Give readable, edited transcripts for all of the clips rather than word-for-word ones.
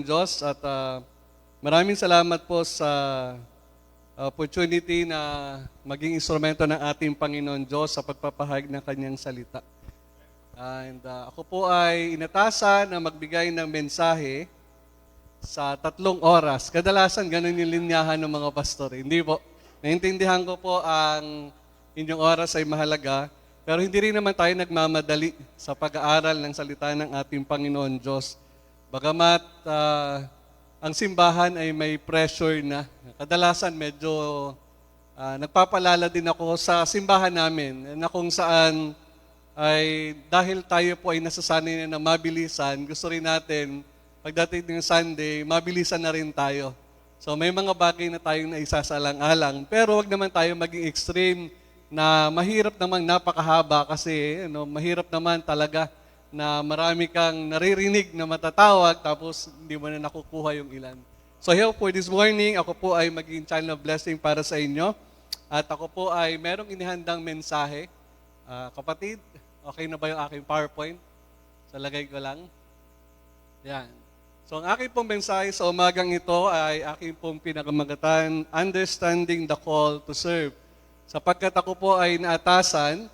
Diyos at maraming salamat po sa opportunity na maging instrumento ng ating Panginoon Diyos sa pagpapahayag ng kanyang salita. And ako po ay inatasan na magbigay ng mensahe sa 3 oras. Kadalasan ganun yung linyahan ng mga pastor. Hindi po. Naintindihan ko po ang inyong oras ay mahalaga, pero hindi rin naman tayo nagmamadali sa pag-aaral ng salita ng ating Panginoon Diyos. Bagamat ang simbahan ay may pressure na. Kadalasan medyo nagpapalala din ako sa simbahan namin na kung saan ay dahil tayo po ay nasasanay na mabilisan, gusto rin natin pagdating ng Sunday, mabilisan na rin tayo. So may mga bagay na tayong naisasalang-alang, pero wag naman tayo maging extreme na mahirap namang napakahaba kasi mahirap naman talaga na marami kang naririnig na matatawag tapos hindi mo na nakukuha yung ilan. So here for this morning, ako po ay maging channel of blessing para sa inyo. At ako po ay merong inihandang mensahe. Kapatid, okay na ba yung aking PowerPoint? So lagay ko lang. Yan. So ang aking pong mensahe sa umagang ito ay aking pong pinakamagatan, Understanding the Call to Serve. Sapagkat ako po ay naatasan,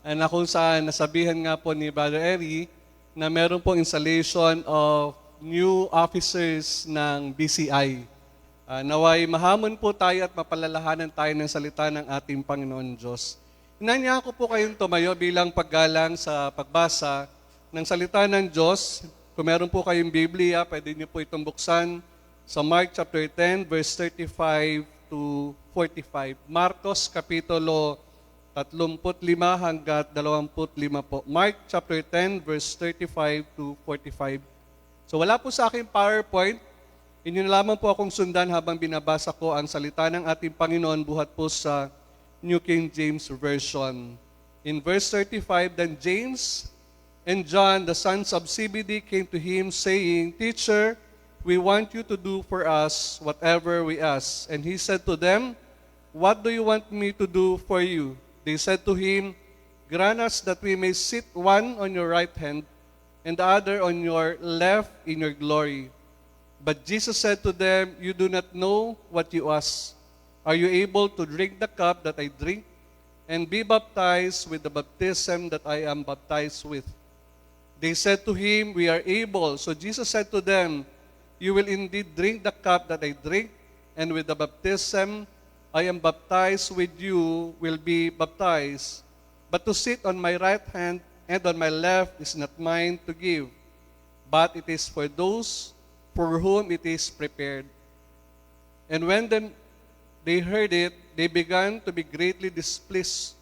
na kung saan nasabihan nga po ni Brother Eri na meron pong installation of new officers ng BCI. Naway mahamon po tayo at mapalalahanan tayo ng salita ng ating Panginoon Diyos. Inanya ko po kayong tumayo bilang paggalang sa pagbasa ng salita ng Diyos. Kung meron po kayong Biblia, pwede niyo po itong buksan sa Mark chapter 10, verse 35 to 45. Marcos kapitulo 35 hanggat 25 po. Mark chapter 10 verse 35 to 45. So wala po sa aking PowerPoint. Inyo na lamang po akong sundan habang binabasa ko ang salita ng ating Panginoon buhat po sa New King James Version. In verse 35, then James and John, the sons of Zebedee, came to him saying, Teacher, we want you to do for us whatever we ask. And he said to them, What do you want me to do for you? They said to him, Grant us that we may sit one on your right hand and the other on your left in your glory. But Jesus said to them, You do not know what you ask. Are you able to drink the cup that I drink and be baptized with the baptism that I am baptized with? They said to him, We are able. So Jesus said to them, You will indeed drink the cup that I drink, and with the baptism I am baptized with you will be baptized. But to sit on my right hand and on my left is not mine to give, but it is for those for whom it is prepared. And when they heard it, they began to be greatly displeased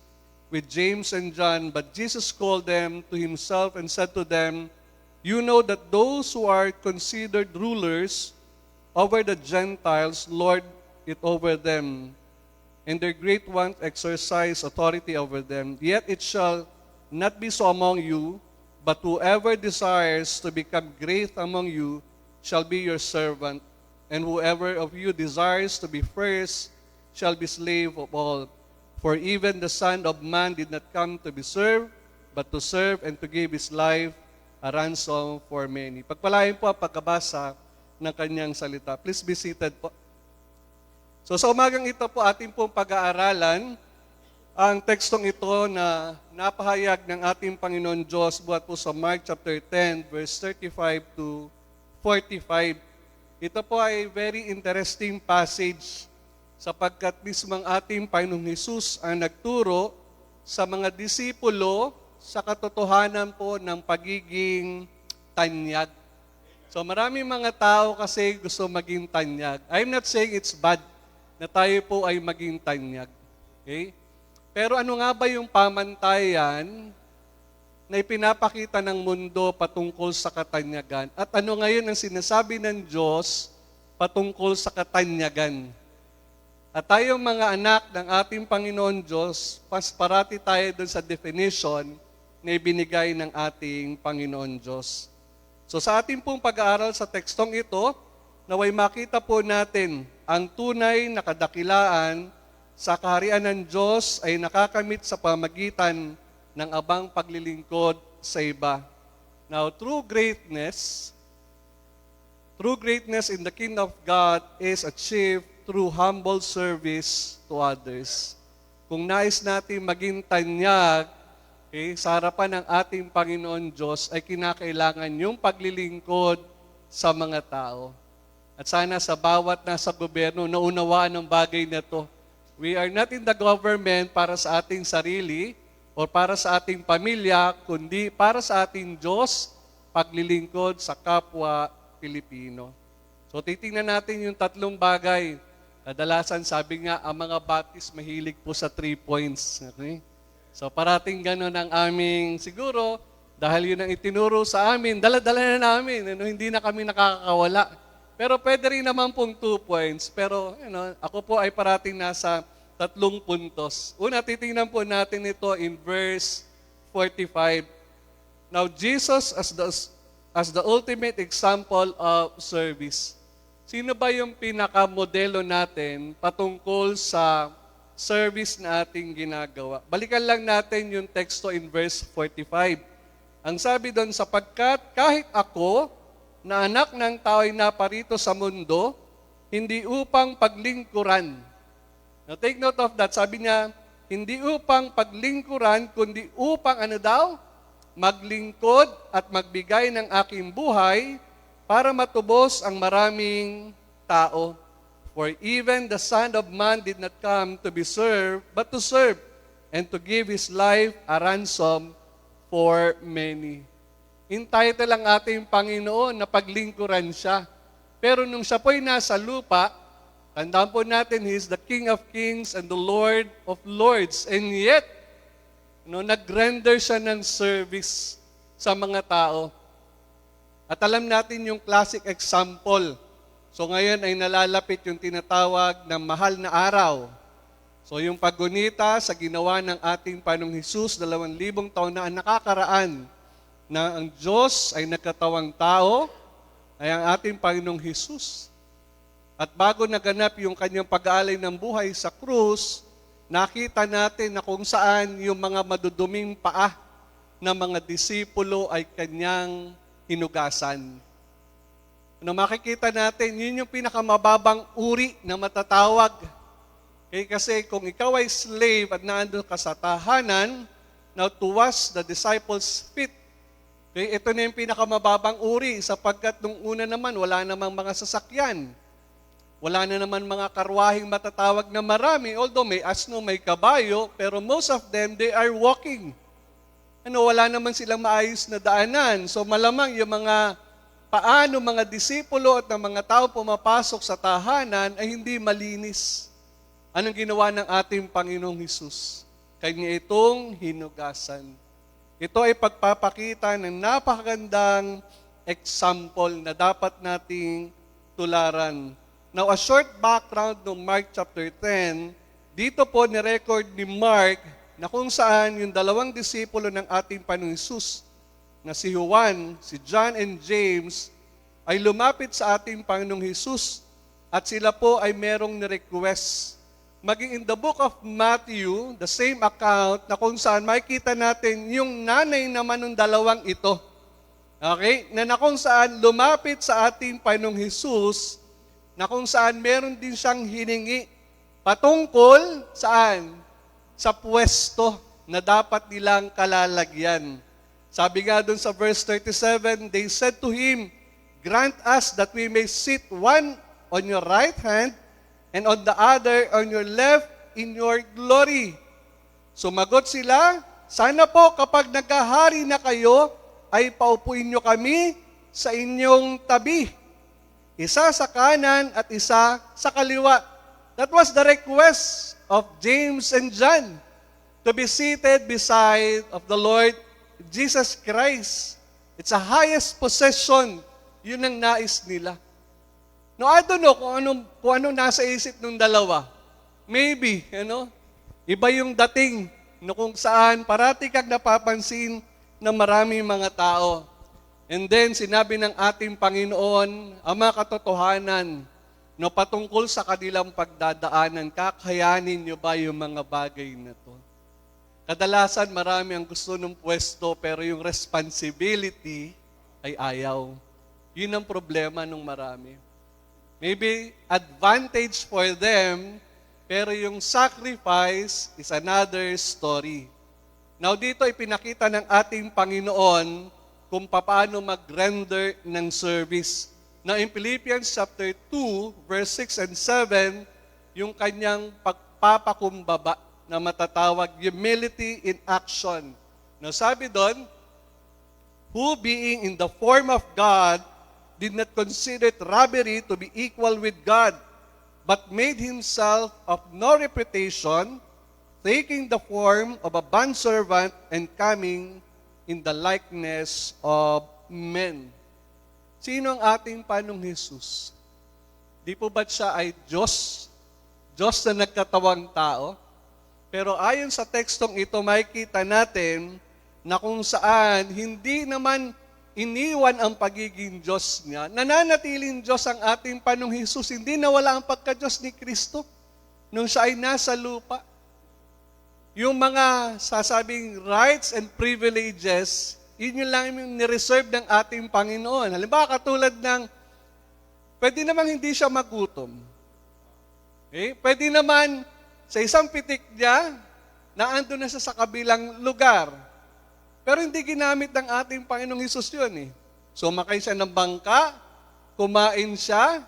with James and John. But Jesus called them to himself and said to them, You know that those who are considered rulers over the Gentiles lord it over them, and their great ones exercise authority over them. Yet it shall not be so among you, but whoever desires to become great among you shall be your servant, and whoever of you desires to be first shall be slave of all. For even the Son of Man did not come to be served, but to serve and to give his life a ransom for many. Pagpalain po ang pagkabasa ng kanyang salita. Please be seated po. So sa umagang ito po ating pong pag-aaralan ang tekstong ito na napahayag ng ating Panginoon Diyos buhat po sa Mark chapter 10 verse 35 to 45. Ito po ay very interesting passage sapagkat mismo ang ating Panginoong Hesus ang nagturo sa mga disipulo sa katotohanan po ng pagiging tanyag. So maraming mga tao kasi gusto maging tanyag. I'm not saying it's bad na tayo po ay maging tanyag. Okay? Pero ano nga ba yung pamantayan na ipinapakita ng mundo patungkol sa katanyagan? At ano ngayon ang sinasabi ng Diyos patungkol sa katanyagan? At tayong mga anak ng ating Panginoon Diyos, parati tayo dun sa definition na ibinigay ng ating Panginoon Diyos. So sa ating pong pag-aaral sa tekstong ito, naway makita po natin ang tunay na kadakilaan sa kaharian ng Diyos ay nakakamit sa pamagitan ng abang paglilingkod sa iba. Now, true greatness True greatness in the kingdom of God is achieved through humble service to others. Kung nais natin maging tanyag, sa harapan ng ating Panginoon Diyos, ay kinakailangan yung paglilingkod sa mga tao. At sana sa bawat nasa gobyerno, naunawaan ang bagay na to. We are not in the government para sa ating sarili o para sa ating pamilya, kundi para sa ating Diyos, paglilingkod sa kapwa Pilipino. So titingnan natin yung tatlong bagay. Kadalasan sabi nga, ang mga Baptist mahilig po sa 3 points. Okay? So parating ganun ang aming, siguro, dahil yun ang itinuro sa amin, dala-dala na namin, hindi na kami nakakawala. Pero pwede rin naman pong 2 points. Pero ako po ay parating nasa 3 puntos. Una, titingnan po natin ito in verse 45. Now, Jesus as the ultimate example of service. Sino ba yung pinakamodelo natin patungkol sa service na ating ginagawa? Balikan lang natin yung teksto in verse 45. Ang sabi doon, sapagkat kahit ako, na anak ng tao ay naparito sa mundo, hindi upang paglingkuran. Now take note of that. Sabi niya, hindi upang paglingkuran, kundi upang maglingkod at magbigay ng aking buhay para matubos ang maraming tao. For even the Son of Man did not come to be served, but to serve, and to give His life a ransom for many. Entitled ang ating Panginoon na paglingkuran siya. Pero nung siya po'y nasa lupa, tandaan po natin, He is the King of Kings and the Lord of Lords. And yet, nag-render siya ng service sa mga tao. At alam natin yung classic example. So ngayon ay nalalapit yung tinatawag na mahal na araw. So yung paggunita sa ginawa ng ating Panginoong Hesus, 2,000 taon na ang nakakaraan, na ang Diyos ay nagkatawang tao, ay ang ating Panginoong Hesus. At bago naganap yung kanyang pag-aalay ng buhay sa krus, nakita natin na kung saan yung mga maduduming paa ng mga disipulo ay kanyang hinugasan. Makikita natin, yun yung pinakamababang uri na matatawag. Kasi kung ikaw ay slave at naandun ka sa tahanan, now to wash the disciples' feet. Ito na yung pinakamababang uri sapagkat nung una naman wala namang mga sasakyan. Wala na naman mga karwaheng matatawag na marami, although may asno, may kabayo, pero most of them, they are walking. Wala naman silang maayos na daanan. So malamang yung mga paano mga disipulo at ng mga tao pumapasok sa tahanan ay hindi malinis. Anong ginawa ng ating Panginoong Hesus? Kanya itong hinugasan. Ito ay pagpapakita ng napakagandang example na dapat nating tularan. Now, a short background ng Mark chapter 10, dito po ni-record ni Mark na kung saan yung 2 disipulo ng ating Panginoong Hesus, na si Juan, si John and James, ay lumapit sa ating Panginoong Hesus at sila po ay merong ni-request. Maging in the book of Matthew, the same account na kung saan makikita natin yung nanay naman ng 2 ito. Okay? Na kung saan lumapit sa ating Panginoong Hesus, na kung saan meron din siyang hiningi patungkol saan? Sa pwesto na dapat nilang kalalagyan. Sabi nga dun sa verse 37, they said to him, grant us that we may sit one on your right hand and on the other on your left in your glory. Sumagot sila, sana po kapag nagkahari na kayo, ay paupuin nyo kami sa inyong tabi. Isa sa kanan at isa sa kaliwa. That was the request of James and John to be seated beside of the Lord Jesus Christ. It's a highest possession. Yun ang nais nila. No, I don't know kung ano nasa isip ng 2. Maybe, iba yung dating no, kung saan parati kang napapansin ng maraming mga tao. And then, sinabi ng ating Panginoon, ang mga katotohanan, no, patungkol sa kanilang pagdadaanan, kakayanin nyo ba yung mga bagay na to? Kadalasan, marami ang gusto ng pwesto, pero yung responsibility ay ayaw. Yun ang problema ng marami. Maybe advantage for them, pero yung sacrifice is another story. Now dito ipinakita ng ating Panginoon kung paano mag-render ng service. Now in Philippians chapter 2, verse 6 and 7, yung kanyang pagpapakumbaba na matatawag humility in action. Now sabi doon, who being in the form of God, did not consider it robbery to be equal with God, but made himself of no reputation, taking the form of a bondservant and coming in the likeness of men. Sino ang ating Panong Jesus? Di po ba siya ay Diyos? Diyos na nagkatawang tao? Pero ayon sa tekstong ito, makikita natin na kung saan hindi naman iniwan ang pagiging Diyos niya. Nananatiling Diyos ang ating Panong Jesus. Hindi nawala ang pagka-Diyos ni Kristo nung siya ay nasa lupa. Yung mga sasabing rights and privileges, yun lang yung nireserve ng ating Panginoon. Halimbawa, katulad ng, pwede naman hindi siya magutom. Okay? Pwede naman, sa isang pitik niya, naandun na siya sa kabilang lugar. Pero hindi ginamit ng ating Panginoong Hesus yun eh. Sumakay siya ng bangka, kumain siya,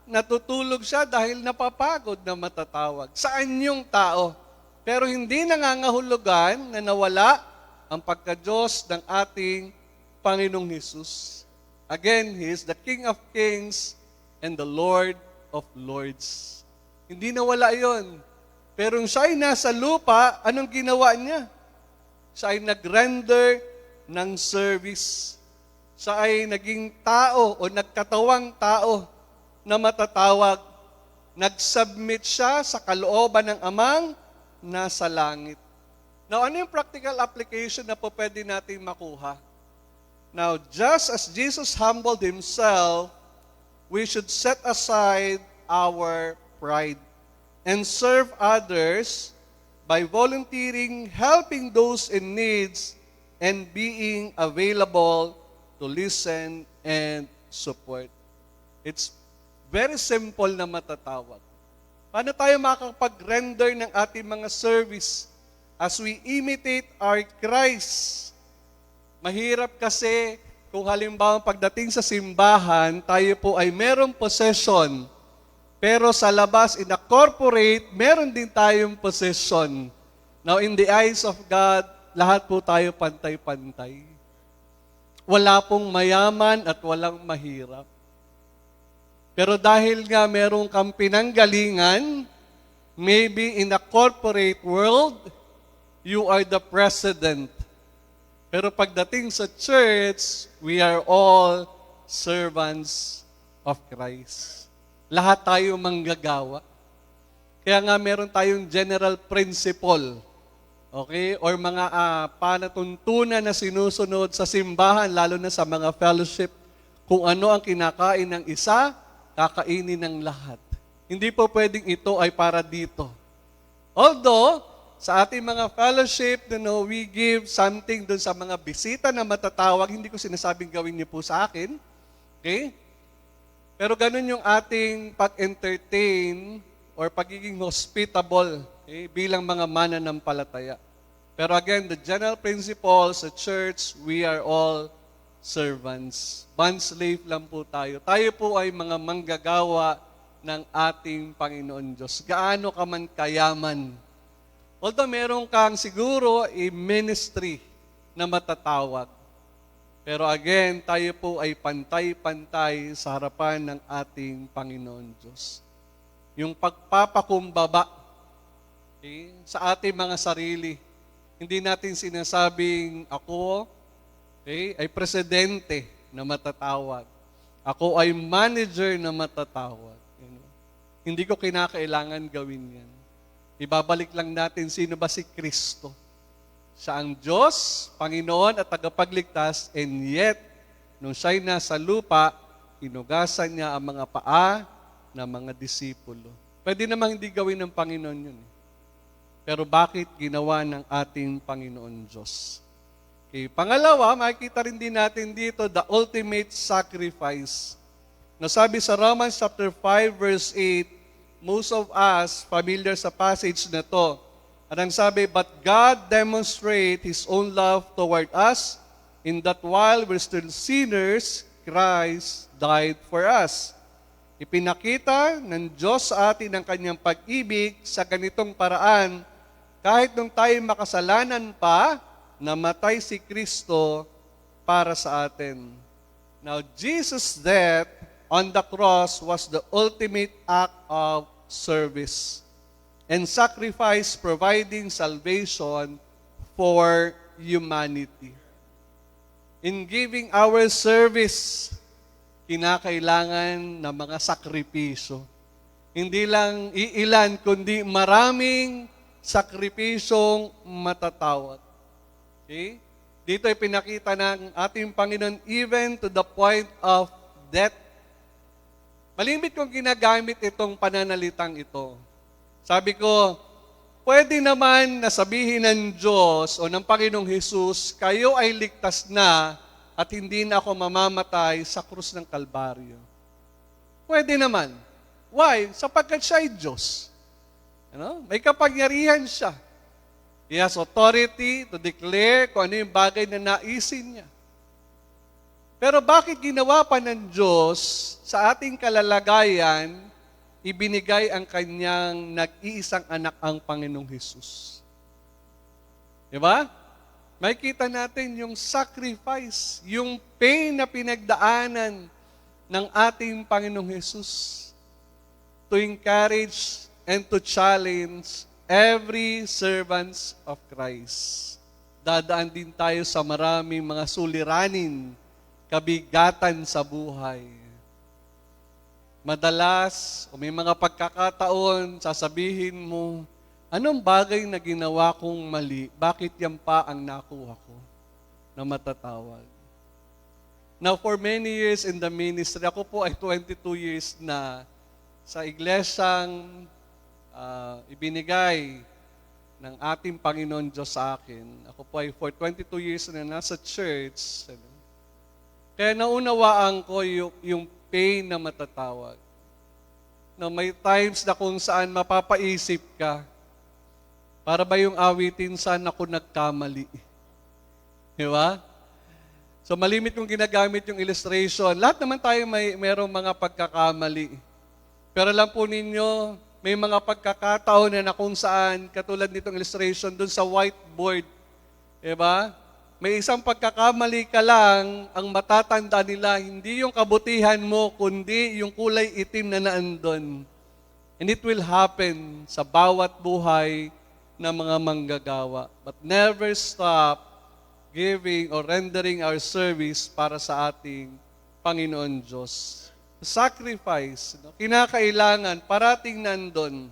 natutulog siya dahil napapagod na matatawag. Saan yung tao? Pero hindi nangangahulugan na nawala ang pagka-Diyos ng ating Panginoong Hesus. Again, He is the King of Kings and the Lord of Lords. Hindi nawala yon. Pero siya ay nasa lupa, anong ginawa niya? Siya ay nag-render ng service. Siya ay naging tao o nagkatawang tao na matatawag. Nag-submit siya sa kalooban ng Amang nasa langit. Now, ano yung practical application na po pwede natin makuha? Now, just as Jesus humbled Himself, we should set aside our pride and serve others by volunteering, helping those in needs, and being available to listen and support. It's very simple na matatawag. Paano tayo makakapag-render ng ating mga service as we imitate our Christ? Mahirap kasi kung halimbawa pagdating sa simbahan, tayo po ay merong possession. Pero sa labas, in a corporate, meron din tayong possession. Now, in the eyes of God, lahat po tayo pantay-pantay. Wala pong mayaman at walang mahirap. Pero dahil nga meron kang pinanggalingan, maybe in a corporate world, you are the president. Pero pagdating sa church, we are all servants of Christ. Lahat tayo manggagawa. Kaya nga meron tayong general principle, okay? Or mga panatuntunan na sinusunod sa simbahan, lalo na sa mga fellowship, kung ano ang kinakain ng isa, kakainin ng lahat. Hindi po pwedeng ito ay para dito. Although, sa ating mga fellowship, we give something dun sa mga bisita na matatawag, hindi ko sinasabing gawin niyo po sa akin, okay? Pero ganun yung ating pag-entertain or pagiging hospitable bilang mga mananampalataya. Pero again, the general principle sa church, we are all servants. Bond slave lang po tayo. Tayo po ay mga manggagawa ng ating Panginoon Diyos. Gaano ka man kayaman. Although meron kang siguro ministry na matatawag. Pero again, tayo po ay pantay-pantay sa harapan ng ating Panginoon Diyos. Yung pagpapakumbaba sa ating mga sarili. Hindi natin sinasabing ako ay presidente na matatawag. Ako ay manager na matatawag. Hindi ko kinakailangan gawin yan. Ibabalik lang natin sino ba si Kristo. Siya ang Diyos, Panginoon at tagapagligtas, and yet, nung siya'y nasa lupa, inugasan niya ang mga paa ng mga disipulo. Pwede namang hindi gawin ng Panginoon yun. Pero bakit ginawa ng ating Panginoon Diyos? Okay. Pangalawa, makikita rin din natin dito the ultimate sacrifice. Nasabi sa Romans chapter 5 verse 8, most of us familiar sa passage na to. At ang sabi, but God demonstrate His own love toward us in that while we're still sinners, Christ died for us. Ipinakita ng Diyos sa atin ang kanyang pag-ibig sa ganitong paraan, kahit nung tayo makasalanan pa, namatay si Kristo para sa atin. Now, Jesus' death on the cross was the ultimate act of service and sacrifice, providing salvation for humanity. In giving our service, kinakailangan ng mga sakripisyo. Hindi lang iilan, kundi maraming sakripisyong matatawag. Okay? Dito ay pinakita ng ating Panginoon even to the point of death. Malimit kong ginagamit itong pananalitang ito. Sabi ko, pwede naman na sabihin ng Diyos o ng Panginoong Hesus, kayo ay ligtas na at hindi na ako mamamatay sa krus ng Kalbaryo. Pwede naman. Why? Sapagkat siya ay Diyos. May kapangyarihan siya. He has authority to declare kung ano yung bagay na naisin niya. Pero bakit ginawa pa ng Diyos sa ating kalalagayan, ibinigay ang kanyang nag-iisang anak ang Panginoong Hesus? Diba? Makikita natin yung sacrifice, yung pain na pinagdaanan ng ating Panginoong Hesus to encourage and to challenge every servants of Christ. Dadaan din tayo sa maraming mga suliranin, kabigatan sa buhay. Madalas, o may mga pagkakataon, sasabihin mo, anong bagay na ginawa kong mali? Bakit yan pa ang nakuha ko na matatawag? Now, for many years in the ministry, ako po ay 22 years na sa iglesyang ibinigay ng ating Panginoon Diyos sa akin. Ako po ay for 22 years na nasa church. Kaya naunawaan ko yung pain na matatawag. Na may times na kung saan mapapaisip ka, para ba yung awitin, saan ako nagkamali? Di ba? So malimit kong ginagamit yung illustration. Lahat naman tayo mayroong mga pagkakamali. Pero alam po ninyo, may mga pagkakataon na kung saan, katulad nitong illustration dun sa whiteboard, diba? May isang pagkakamali ka lang, ang matatanda nila, hindi yung kabutihan mo, kundi yung kulay itim na naandun. And it will happen sa bawat buhay ng mga manggagawa. But never stop giving or rendering our service para sa ating Panginoon Diyos. Sacrifice, kinakailangan, parating nandun.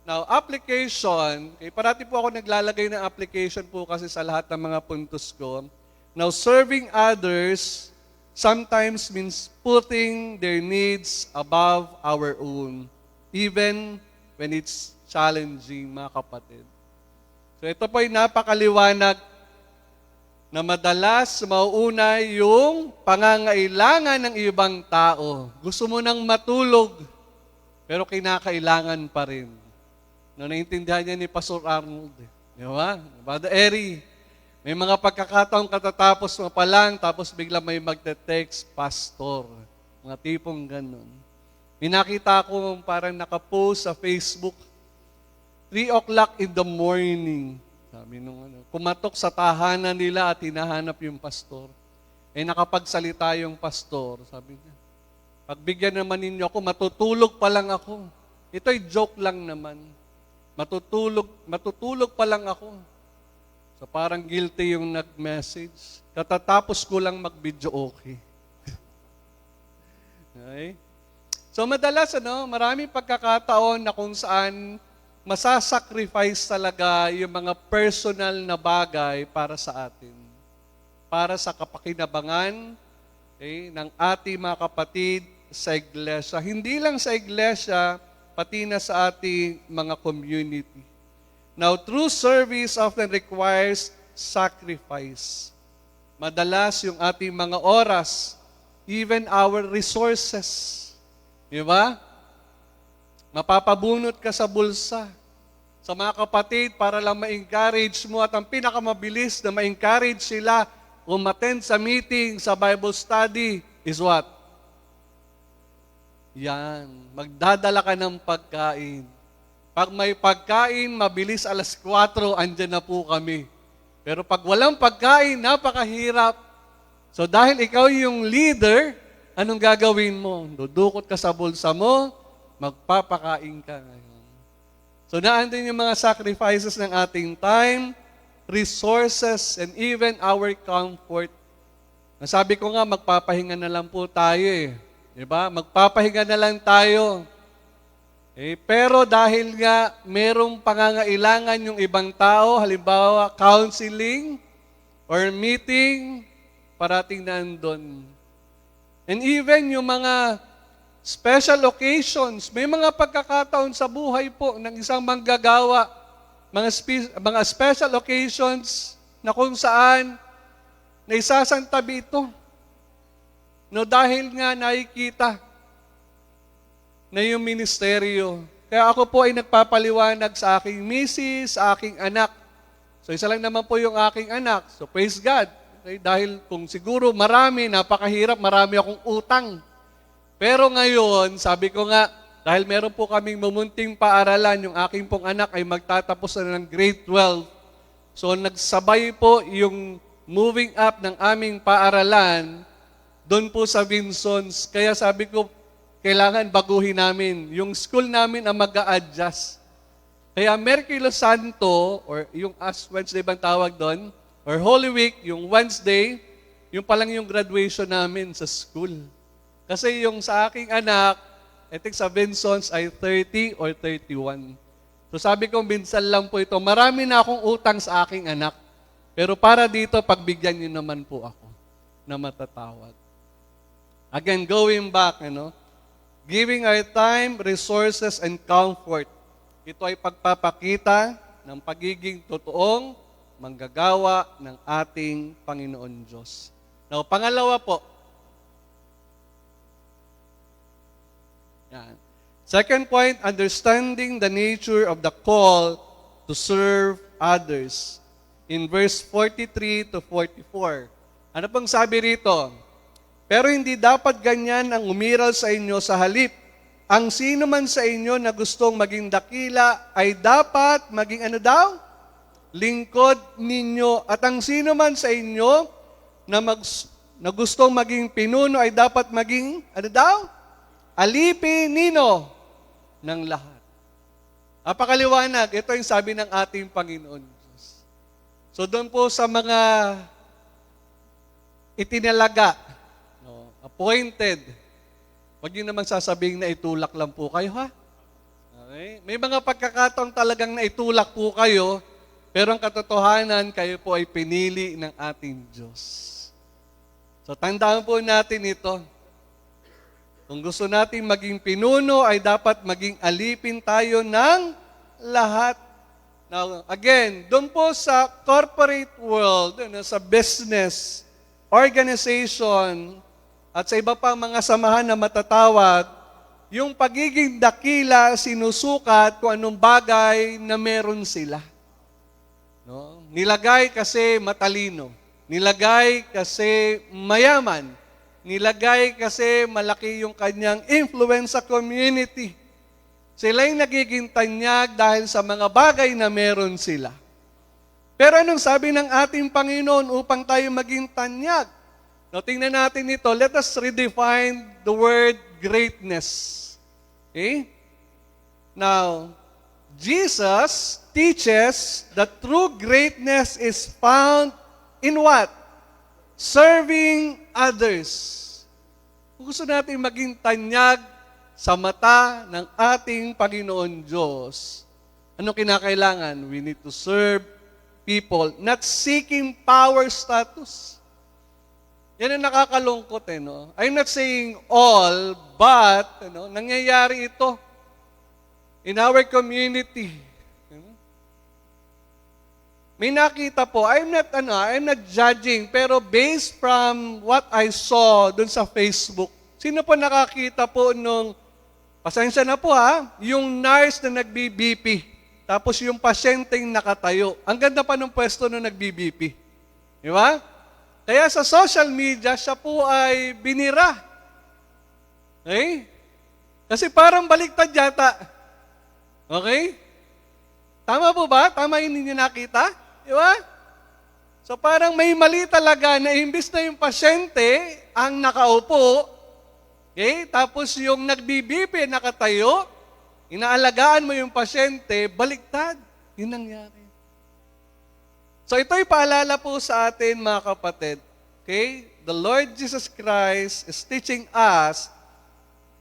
Now, application, parati po ako naglalagay ng application po kasi sa lahat ng mga puntos ko. Now, serving others sometimes means putting their needs above our own, even when it's challenging, mga kapatid. So, ito po ay napakaliwanag na madalas mauuna yung pangangailangan ng ibang tao. Gusto mo nang matulog, pero kinakailangan pa rin. No, naintindihan niya ni Pastor Arnold. Di ba? Brother Eri, may mga pagkakataong katatapos mo pa lang, tapos bigla may magte-text, Pastor. Mga tipong ganun. May nakita ko parang nakapost sa Facebook, 3 o'clock in the morning. Sabi nung kumatok sa tahanan nila at hinahanap yung pastor. Nakapagsalita yung pastor. Sabi niya, pagbigyan naman ninyo ako, matutulog pa lang ako. Ito'y joke lang naman. Matutulog pa lang ako. So parang guilty yung nag-message. Katatapos ko lang mag-video okay. Okay? So madalas, maraming pagkakataon na kung saan masasacrifice talaga yung mga personal na bagay para sa atin. Para sa kapakinabangan ng ating mga kapatid sa iglesia. Hindi lang sa iglesia, pati na sa ating mga community. Now, true service often requires sacrifice. Madalas yung ating mga oras, even our resources. Di ba? Mapapabunot ka sa bulsa. Sa mga kapatid, para lang ma-encourage mo at ang pinakamabilis na ma-encourage sila umattend sa meeting, sa Bible study, is what? Yan. Magdadala ka ng pagkain. Pag may pagkain, mabilis 4:00, andyan na po kami. Pero pag walang pagkain, napakahirap. So dahil ikaw yung leader, anong gagawin mo? Dudukot ka sa bulsa mo, magpapakain ka ngayon. So naandun yung mga sacrifices ng ating time, resources, and even our comfort. Nasabi ko nga, magpapahinga na lang po tayo eh. Diba? Magpapahinga na lang tayo. Pero dahil nga merong pangangailangan yung ibang tao, halimbawa counseling or meeting, parating na andun. And even yung mga special occasions, may mga pagkakataon sa buhay po ng isang manggagawa, mga special occasions na kung saan na isasantabi ito. No, dahil nga nakikita na yung ministeryo. Kaya ako po ay nagpapaliwanag sa aking misis, sa aking anak. So isa lang naman po yung aking anak. So praise God. Okay? Dahil kung siguro napakahirap, marami akong utang. Pero ngayon, sabi ko nga, dahil meron po kaming mumunting paaralan, yung aking pong anak ay magtatapos na ng grade 12. So nagsabay po yung moving up ng aming paaralan doon po sa Vinsons. Kaya sabi ko, kailangan baguhin namin. Yung school namin ang mag-a-adjust. Kaya Merkulo Santo, or yung Ash Wednesday bang tawag doon, or Holy Week, yung Wednesday, yung palang yung graduation namin sa school. Kasi yung sa aking anak, I think sa Vinsons ay 30 or 31. So sabi ko, minsan lang po ito, marami na akong utang sa aking anak. Pero para dito, pagbigyan niyo naman po ako na matatawad. Again, going back, giving our time, resources, and comfort. Ito ay pagpapakita ng pagiging totoong manggagawa ng ating Panginoon Diyos. Now, pangalawa po, yan. Second point, understanding the nature of the call to serve others. In verse 43 to 44. Ano pong sabi rito? Pero hindi dapat ganyan ang umiral sa inyo sa halip. Ang sino man sa inyo na gustong maging dakila ay dapat maging lingkod ninyo. At ang sino man sa inyo na gustong maging pinuno ay dapat maging, alipin nino ng lahat. Napakaliwanag. Ito yung sabi ng ating Panginoon Diyos. So doon po sa mga itinalaga, appointed, wag niyo naman sasabing na itulak lang po kayo, ha? Okay? May mga pagkakataon talagang na itulak po kayo, pero ang katotohanan, kayo po ay pinili ng ating Diyos. So tandaan po natin ito. Kung gusto nating maging pinuno, ay dapat maging alipin tayo ng lahat. Now, again, doon po sa corporate world, sa business, organization, at sa iba pang mga samahan na matatawag, yung pagiging dakila, sinusukat kung anong bagay na meron sila. No? Nilagay kasi matalino. Nilagay kasi mayaman. Nilagay kasi malaki yung kanyang influence sa community. Sila yung nagiging tanyag dahil sa mga bagay na meron sila. Pero anong sabi ng ating Panginoon upang tayo maging tanyag? Now, tingnan natin ito. Let us redefine the word greatness. Okay? Now, Jesus teaches that true greatness is found in what? Serving others. Kung gusto natin maging tanyag sa mata ng ating Panginoon Diyos, anong kinakailangan? We need to serve people, not seeking power status. Yan ang nakakalungkot, no? I'm not saying all, but, nangyayari ito in our community. may nakita po, I'm not judging, pero based from what I saw dun sa Facebook, sino po nakakita po nung, pasensya na po yung nurse na nagbi-BP, tapos yung pasyenteng nakatayo. Ang ganda pa ng pwesto nung nagbi-BP. Di ba? Kaya sa social media, siya po ay binira. Okay? Kasi parang baliktad yata. Okay? Tama po ba? Tama yun ninyo nakita? Di ba? So parang may mali talaga na imbis na yung pasyente ang nakaupo, okay? Tapos yung nagbibipi, nakatayo, inaalagaan mo yung pasyente, baliktad. Yun nangyari. So ito'y paalala po sa atin mga kapatid. Okay? The Lord Jesus Christ is teaching us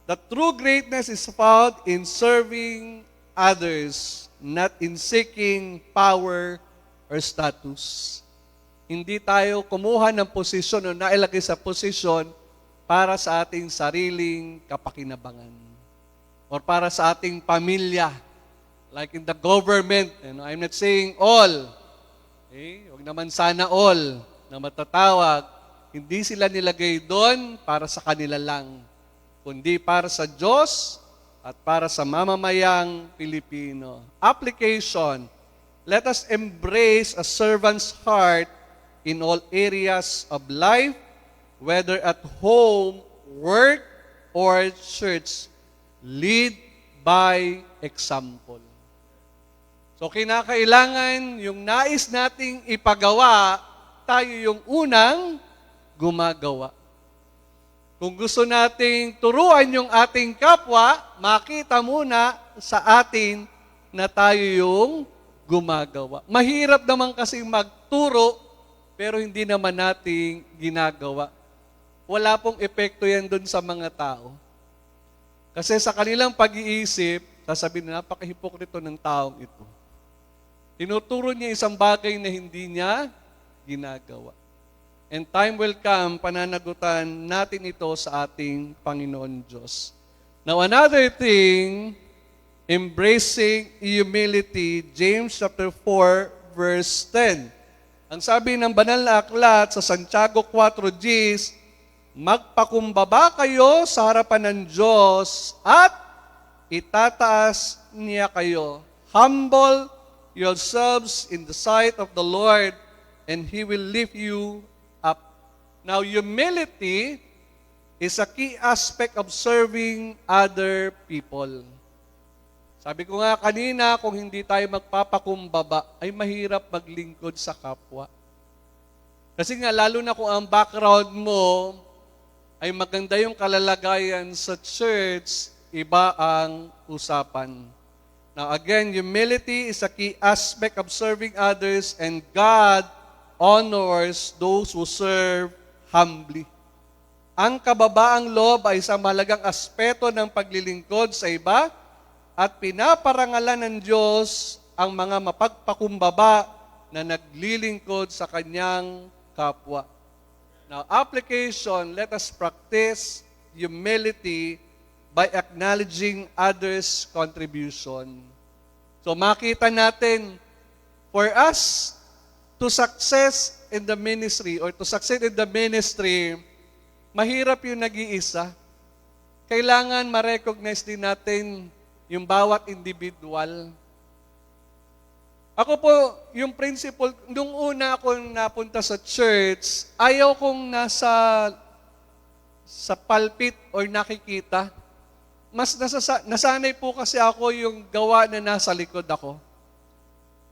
that true greatness is found in serving others, not in seeking power or status. Hindi tayo kumuha ng posisyon o nailagay sa posisyon para sa ating sariling kapakinabangan or para sa ating pamilya. Like in the government, I'm not saying all. Okay? Huwag naman sana all na matatawag. Hindi sila nilagay doon para sa kanila lang, kundi para sa Diyos at para sa mamamayang Pilipino. Application. Let us embrace a servant's heart in all areas of life, whether at home, work, or church. Lead by example. So kinakailangan yung nais nating ipagawa, tayo yung unang gumagawa. Kung gusto nating turuan yung ating kapwa, makita muna sa atin na tayo yung gumagawa. Mahirap naman kasi magturo, pero hindi naman nating ginagawa. Wala pong epekto yan dun sa mga tao. Kasi sa kanilang pag-iisip, sasabihin na napaka-hipokrito ng taong ito. Tinuturo niya isang bagay na hindi niya ginagawa. And time will come, pananagutan natin ito sa ating Panginoon Diyos. Now, another thing, embracing humility, James chapter 4, verse 10. Ang sabi ng banal na aklat sa Santiago 4:10, magpakumbaba kayo sa harapan ng Diyos at itataas niya kayo. Humble yourselves in the sight of the Lord, and He will lift you up. Now, humility is a key aspect of serving other people. Sabi ko nga kanina, kung hindi tayo magpapakumbaba, ay mahirap maglingkod sa kapwa. Kasi nga, lalo na kung ang background mo ay maganda yung kalalagayan sa church, iba ang usapan. Now again, humility is a key aspect of serving others, and God honors those who serve humbly. Ang kababaang loob ay isang mahalagang aspeto ng paglilingkod sa iba, at pinaparangalan ng Diyos ang mga mapagpakumbaba na naglilingkod sa kanyang kapwa. Now, application, let us practice humility by acknowledging others' contribution. So makita natin, for us to success in the ministry or to succeed in the ministry, mahirap yung nag-iisa. Kailangan ma-recognize din natin yung bawat individual. Ako po, yung principle, nung una akong napunta sa church, ayaw kong sa pulpit or nakikita. Mas nasanay po kasi ako yung gawa na nasa likod ako.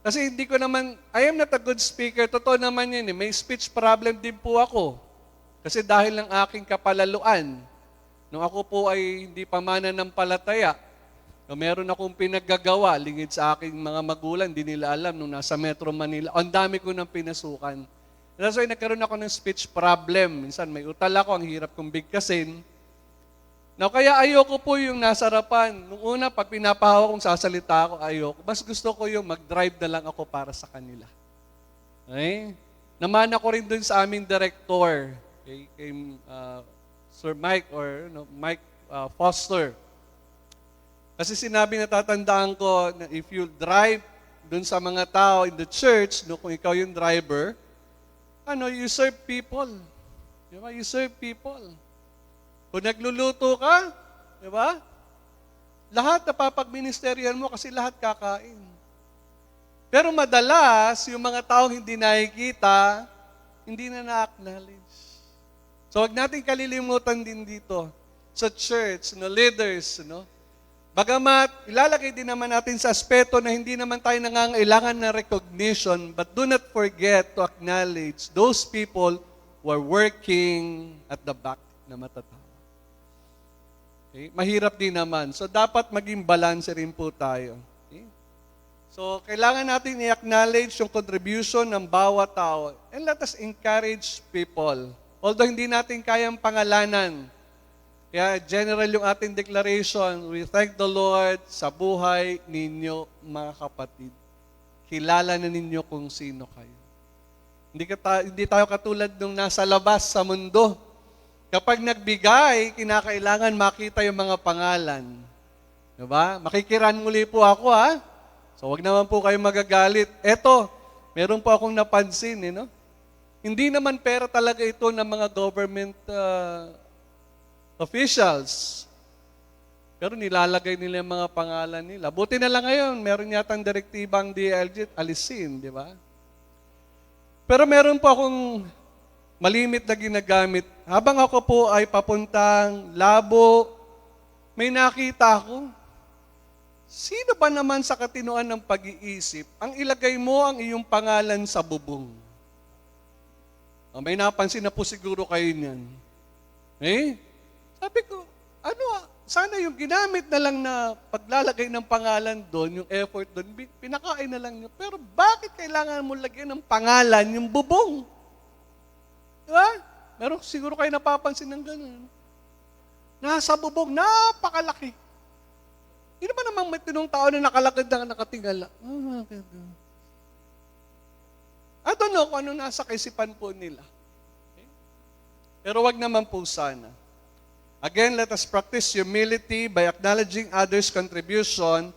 Kasi hindi ko naman, I am not a good speaker. Totoo naman yun eh. May speech problem din po ako. Kasi dahil ng aking kapalaluan, nung ako po ay hindi pa mananampalataya, meron akong pinaggagawa, lingid sa aking mga magulang, hindi nila alam nung nasa Metro Manila. Ang dami ko nang pinasukan. That's why nagkaroon ako ng speech problem. Minsan may utal ako, ang hirap kong bigkasin. Now, kaya ayoko po yung nasa harapan. Nung una, pag pinapahawa kong sasalita ako, ayoko. Mas gusto ko yung mag-drive na lang ako para sa kanila. Okay? Namana ko rin dun sa aming director, kay Sir Mike or Mike Foster. Kasi sinabi, natatandaan ko, na if you drive dun sa mga tao in the church, no, kung ikaw yung driver, you serve people. Di ba? You serve people. Kung nagluluto ka, di ba? Lahat napapagministeryan mo kasi lahat kakain. Pero madalas, yung mga taong hindi nakikita, hindi na na-acknowledge. So wag natin kalilimutan din dito sa church, leaders, bagamat ilalagay din naman natin sa aspeto na hindi naman tayo nangangailangan ng recognition, but do not forget to acknowledge those people who are working at the back na matatawa. Okay? Mahirap din naman. So dapat maging balance rin po tayo. Okay? So kailangan natin i-acknowledge yung contribution ng bawat tao and let us encourage people. Although hindi natin kayang pangalanan, kaya general yung ating declaration, we thank the Lord sa buhay ninyo, mga kapatid. Kilala na ninyo kung sino kayo. Hindi tayo katulad nung nasa labas sa mundo. Kapag nagbigay, kinakailangan makita yung mga pangalan. Diba? Makikiran muli po ako, ha? So wag naman po kayo magagalit. Eto, meron po akong napansin, Hindi naman pera talaga ito ng mga government officials. Pero nilalagay nila yung mga pangalan nila. Buti na lang ngayon, meron yatang direktibang DLG, alisin, di ba? Pero meron po akong malimit na ginagamit. Habang ako po ay papuntang Labo, may nakita ako. Sino ba naman sa katinoan ng pag-iisip, ang ilagay mo ang iyong pangalan sa bubong? May napansin na po siguro kayo niyan. Sabi ko, sana yung ginamit na lang na paglalagay ng pangalan doon, yung effort doon, pinakain na lang niyo. Pero bakit kailangan mo lagyan ng pangalan yung bubong? Diba? Meron siguro kayo napapansin ng gano'n. Nasa bubong, napakalaki. Hindi ba namang may tinong tao na nakalakad na nakatingala? I don't know kung ano nasa kaisipan po nila. Okay? Pero wag naman po sana. Again, let us practice humility by acknowledging others' contribution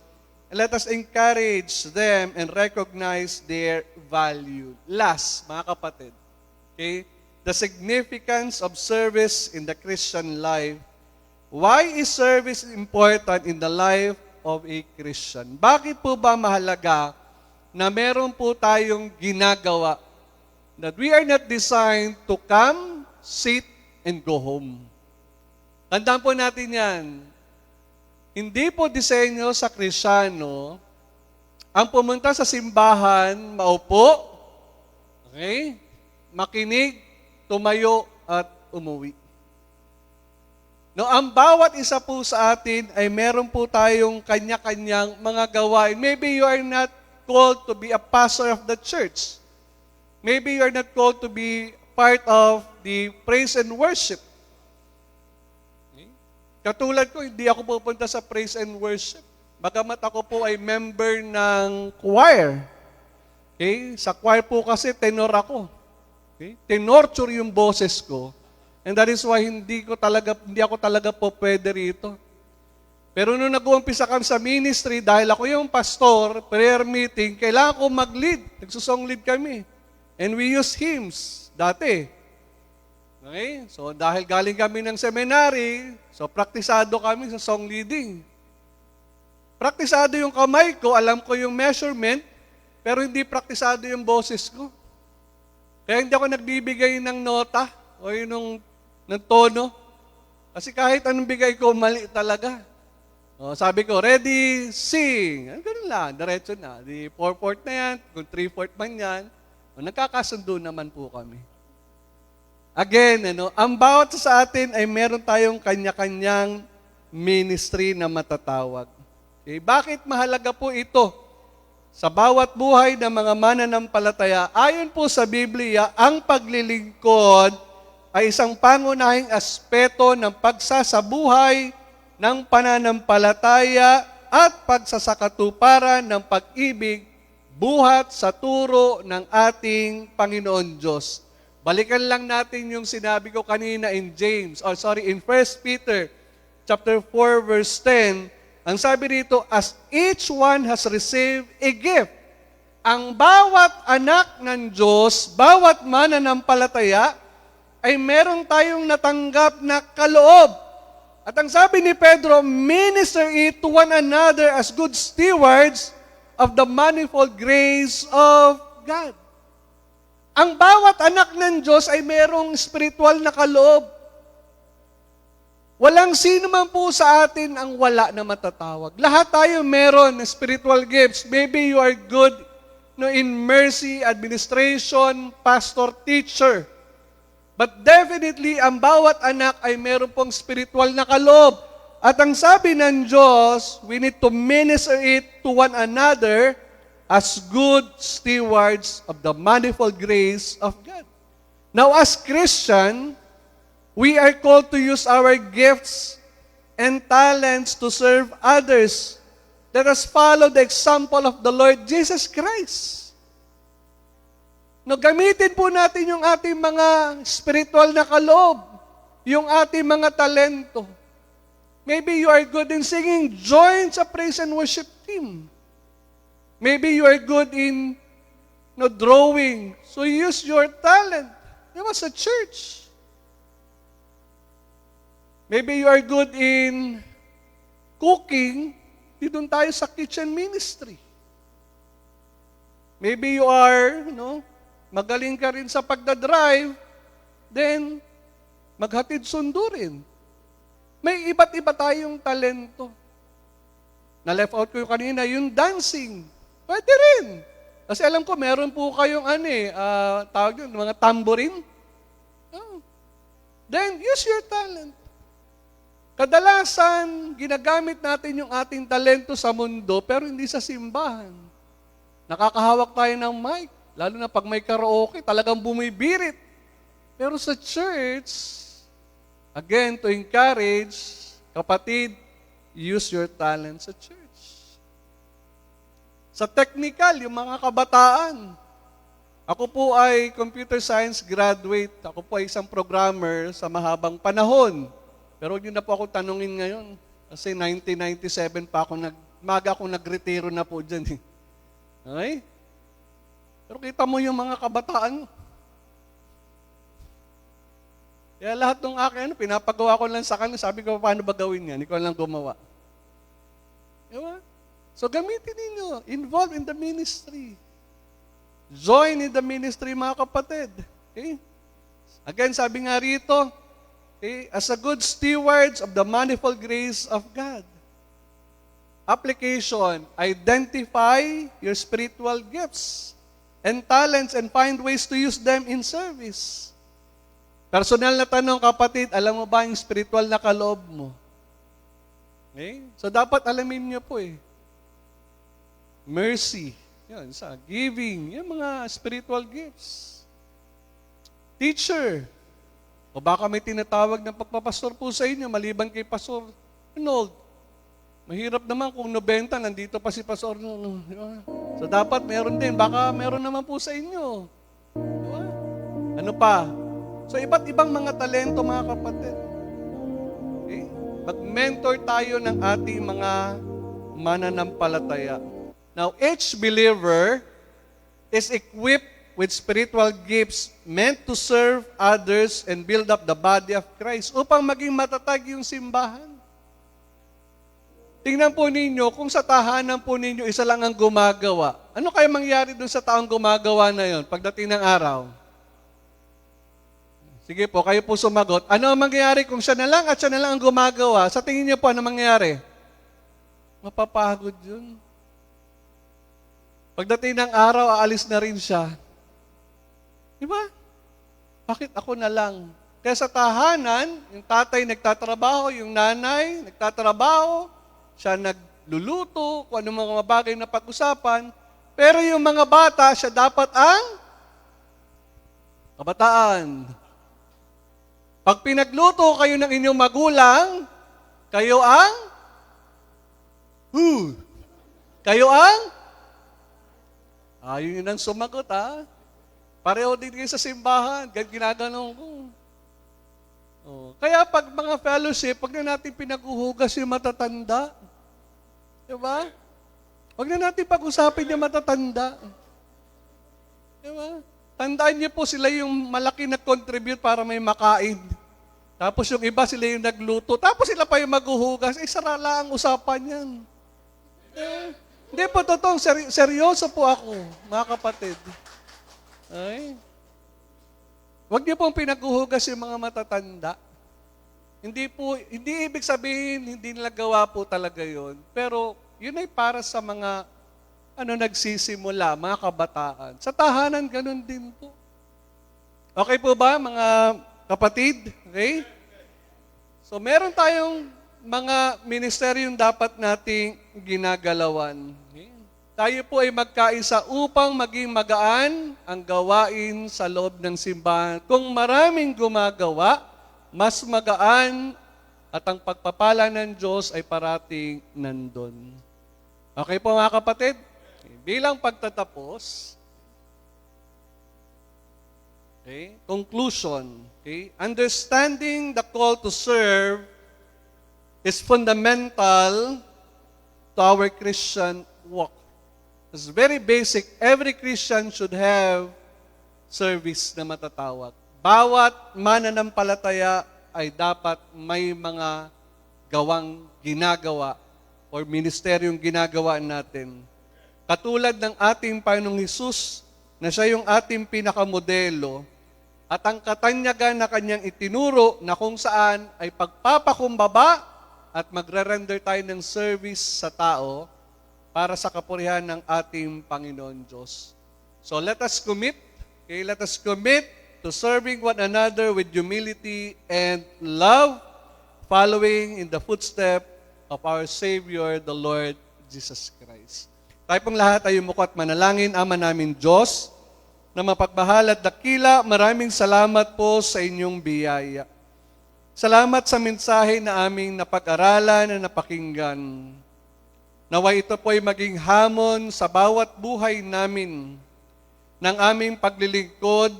and let us encourage them and recognize their value. Last, mga kapatid, okay? The significance of service in the Christian life. Why is service important in the life of a Christian? Bakit po ba mahalaga na meron po tayong ginagawa, that we are not designed to come, sit, and go home. Tandaan po natin yan. Hindi po disenyo sa Kristiyano ang pumunta sa simbahan, maupo, okay, makinig, tumayo, at umuwi. No, ang bawat isa po sa atin ay meron po tayong kanya-kanyang mga gawain. Maybe you are not called to be a pastor of the church. Maybe you're not called to be part of the praise and worship. Okay? Katulad ko, hindi ako pupunta sa praise and worship. Bagamat ako po ay member ng choir. Okay? Sa choir po kasi tenor ako. Okay? Tenorture yung boses ko. And that is why hindi ako talaga po pwede rito. Pero nung nag-uumpisa kami sa ministry, dahil ako yung pastor, prayer meeting, kailangan ko mag-lead. Nagsusong lead kami. And we use hymns dati. Okay? So dahil galing kami ng seminary, so praktisado kami sa song leading. Praktisado yung kamay ko, alam ko yung measurement, pero hindi praktisado yung boses ko. Kaya hindi ako nagbibigay ng nota o yung ng tono. Kasi kahit anong bigay ko, mali talaga. Sabi ko, ready, sing. Ganun lang, diretso na. Di 4/4 na yan, kung 3/4 man yan, nagkakasundo naman po kami. Again, ang bawat sa atin ay meron tayong kanya-kanyang ministry na matatawag. Okay? Bakit mahalaga po ito? Sa bawat buhay ng mga mananampalataya, ayon po sa Biblia, ang paglilingkod ay isang pangunahing aspeto ng pagsasabuhay ng pananampalataya at pagsasakatuparan ng pag-ibig buhat sa turo ng ating Panginoon Diyos. Balikan lang natin yung sinabi ko kanina in in 1 Peter chapter 4 verse 10. Ang sabi rito, as each one has received a gift ang bawat anak ng Diyos, bawat mananampalataya, ay meron tayong natanggap na kaloob. At ang sabi ni Pedro, minister it to one another as good stewards of the manifold grace of God. Ang bawat anak ng Diyos ay merong spiritual na kaloob. Walang sino man po sa atin ang wala na matatawag. Lahat tayo meron na spiritual gifts. Maybe you are good in mercy, administration, pastor, teacher. But definitely, ang bawat anak ay meron pong spiritual na kaloob. At ang sabi ng Diyos, we need to minister it to one another as good stewards of the manifold grace of God. Now, as Christian, we are called to use our gifts and talents to serve others. Let us follow the example of the Lord Jesus Christ. No, gamitin po natin yung ating mga spiritual na kaloob, yung ating mga talento. Maybe you are good in singing, join sa praise and worship team. Maybe you are good in drawing, so use your talent. Sa church. Maybe you are good in cooking, doon tayo sa kitchen ministry. Maybe you are, magaling ka rin sa pagdadrive, then maghatid sundo rin. May iba't iba tayong talento. Na-left out ko yung kanina, yung dancing. Pwede rin. Kasi alam ko, meron po kayong tawag yun, mga tambourine. Oh. Then, use your talent. Kadalasan, ginagamit natin yung ating talento sa mundo, pero hindi sa simbahan. Nakakahawak tayo ng mic. Lalo na pag may karaoke, talagang bumibirit. Pero sa church, again, to encourage, kapatid, use your talent sa church. Sa technical, yung mga kabataan. Ako po ay computer science graduate. Ako po ay isang programmer sa mahabang panahon. Pero huwag niyo na po ako tanungin ngayon. Kasi 1997 pa ako, maga ako nagretiro na po dyan. Okay? Pero kita mo yung mga kabataan. Kaya lahat ng akin, pinapagawa ko lang sa kanila. Sabi ko, paano ba gawin yan? Ikaw lang gumawa. Diba? So gamitin ninyo. Involve in the ministry. Join in the ministry, mga kapatid. Okay? Again, sabi nga rito, okay, as a good stewards of the manifold grace of God. Application, identify your spiritual gifts and talents and find ways to use them in service. Personal na tanong, kapatid, alam mo ba yung spiritual na kaloob mo? Okay? So dapat alamin niyo po Mercy, yun, sa giving, yung mga spiritual gifts. Teacher, o baka may tinatawag na pagpapastor po sa inyo, maliban kay Pastor Arnold. Mahirap naman kung 90, nandito pa si Pastor. So dapat meron din. Baka meron naman po sa inyo. Diba? Ano pa? So iba't ibang mga talento, mga kapatid. Okay? Mag-mentor tayo ng ating mga mananampalataya. Now, each believer is equipped with spiritual gifts meant to serve others and build up the body of Christ upang maging matatag yung simbahan. Tingnan po ninyo, kung sa tahanan po ninyo, isa lang ang gumagawa. Ano kaya mangyari dun sa taong gumagawa na yon pagdating ng araw? Sige po, kayo po sumagot. Ano ang mangyayari kung siya na lang at siya na lang ang gumagawa? Sa tingin niyo po, ano mangyayari? Mapapagod yun. Pagdating ng araw, aalis na rin siya. Di ba? Bakit ako na lang? Kaya sa tahanan, yung tatay nagtatrabaho, yung nanay nagtatrabaho, siya nagluluto, kung ano mga bagay na pag-usapan, pero yung mga bata, siya dapat ang kabataan. Pag pinagluto kayo ng inyong magulang, kayo ang Kayo ang yun ang sumagot, Pareho din kayo sa simbahan. Ginaganon ko. Kaya pag mga fellowship, pag na natin pinag-uhugas yung matatanda, diba? Huwag na natin pag-usapin yung matatanda. Diba? Tandaan niyo po sila yung malaki na contribute para may makain. Tapos yung iba sila yung nagluto. Tapos sila pa yung maghuhugas. Sarala ang usapan yan. Hindi po, totoong seryoso po ako, mga kapatid. Ay. Huwag niyo pong pinaghuhugas yung mga matatanda. Hindi ibig sabihin, hindi nila gawa po talaga yon. Pero yun ay para sa mga nagsisimula, mga kabataan. Sa tahanan, ganun din po. Okay po ba, mga kapatid? Okay? So, meron tayong mga ministeryong dapat nating ginagalawan. Okay? Tayo po ay magkaisa upang maging magaan ang gawain sa loob ng simbahan. Kung maraming gumagawa, mas magaan at ang pagpapala ng Diyos ay parating nandun. Okay po mga kapatid? Bilang pagtatapos, conclusion, understanding the call to serve is fundamental to our Christian walk. It's very basic. Every Christian should have service na matatawag. Bawat mananampalataya ay dapat may mga gawang ginagawa or ministeryong ginagawa natin. Katulad ng ating Panginoong Hesus, na siya yung ating pinakamodelo, at ang katanyagan na kanyang itinuro na kung saan ay pagpapakumbaba at magre-render tayo ng service sa tao para sa kapurihan ng ating Panginoon Diyos. So let us commit, let us commit to serving one another with humility and love, following in the footsteps of our Savior, the Lord Jesus Christ. Tayo pong lahat ay umuko at manalangin, Ama namin Diyos, na mapagmahal at dakila, maraming salamat po sa inyong biyaya. Salamat sa mensahe na aming napag-aralan na napakinggan. Naway ito po ay maging hamon sa bawat buhay namin ng aming paglilingkod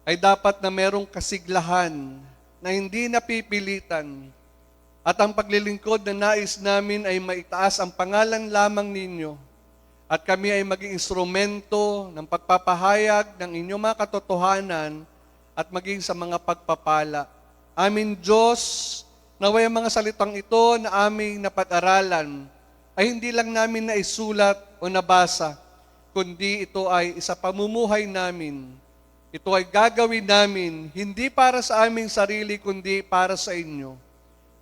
ay dapat na merong kasiglahan na hindi napipilitan. At ang paglilingkod na nais namin ay maitaas ang pangalan lamang ninyo. At kami ay maging instrumento ng pagpapahayag ng inyong mga katotohanan at maging sa mga pagpapala. Amin Diyos, naway ang mga salitang ito na aming napag-aralan ay hindi lang namin naisulat o nabasa, kundi ito ay isa pamumuhay namin. Ito ay gagawin namin hindi para sa aming sarili, kundi para sa inyo.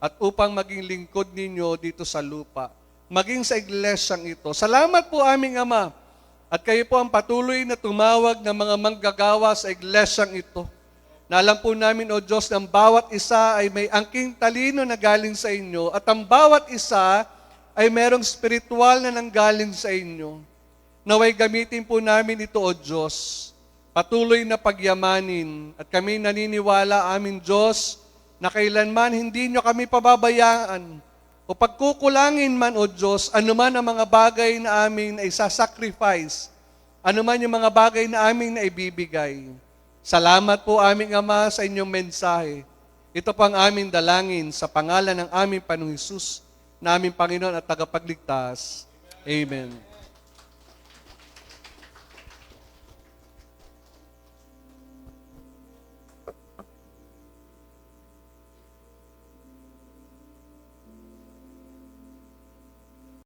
At upang maging lingkod ninyo dito sa lupa, maging sa iglesyang ito. Salamat po aming Ama. At kayo po ang patuloy na tumawag ng mga manggagawa sa iglesyang ito. Na alam po namin, O Diyos, ng bawat isa ay may angking talino na galing sa inyo at ang bawat isa ay merong spiritual na nanggaling sa inyo. Naway gamitin po namin ito, O Diyos, patuloy na pagyamanin at kami naniniwala, aming Diyos, na kailanman hindi nyo kami pababayaan o pagkukulangin man, O Diyos, anuman ang mga bagay na aming na isasacrifice, anuman yung mga bagay na aming na ibibigay. Salamat po aming Ama sa inyong mensahe. Ito po ang aming dalangin sa pangalan ng aming Panginoong Hesus, na aming Panginoon at tagapagligtas. Amen.